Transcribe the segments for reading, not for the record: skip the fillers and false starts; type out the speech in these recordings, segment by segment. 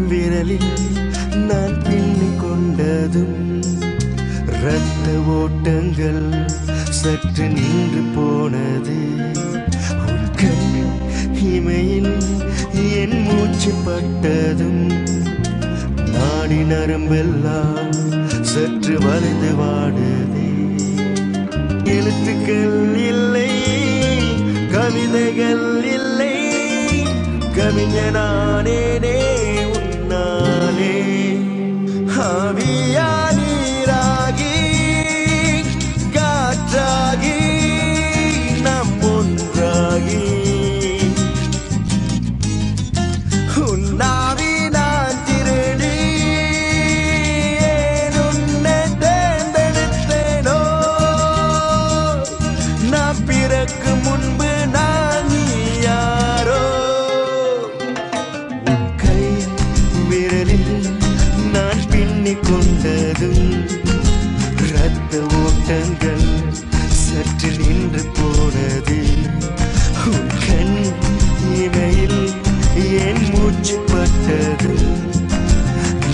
விரலில் நான் பின்னிக் கொண்டதும் இரத்த ஓட்டங்கள் சற்று நின்று போனது. உன் கண் இமையில் என் மூச்சு பட்டதும் நாடி நரம்பெல்லாம் சற்று வளைந்து வாடுதே. எழுத்துக்கள் இல்லை, கவிதைகள் இல்லை, கவிஞனானேனே உன்னாலே. ஆவியா நீராகி காற்றாகி நாம் ஒன்றாகி உன்னாவி நான் திருடி ஏன் உன்னை தேர்ந்தெடுத்தேனோ. நான் பிறக்கு முன்பு நான் யாரோ. உன் கை விரலில் நான் பின்னிக் கொண்டதும் இரத்த ஓட்டங்கள் சற்று நின்று போனது. உன் கண் இமையில் என் மூச்சு பட்டது.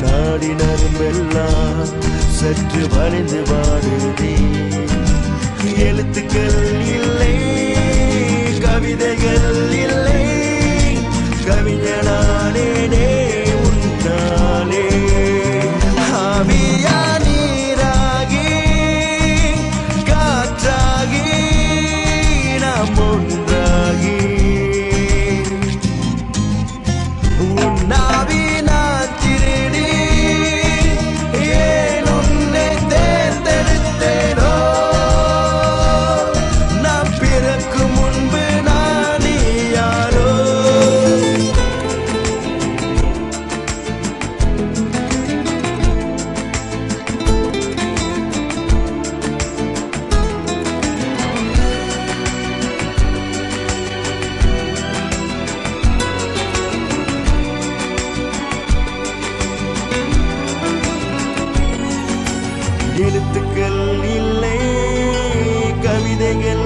நாடி நரம்பெல்லாம் சற்று வளைந்து வாடுதே. எழுத்துக்கள் இல்லை, கவிதைகள் இல்லை, கவிஞனானேனே உன்னாலே. ஆவியா நீராகி காற்றாகி நாம் ஒன்றாகி உன்னாவி நான் திருடி ஏன் உன்னை தேர்ந்தெடுத்தேனோ. நான் பிறக்கு முன்பு நான் யாரோ. எழுத்துக்கள் இல்லை, கவிதைகள்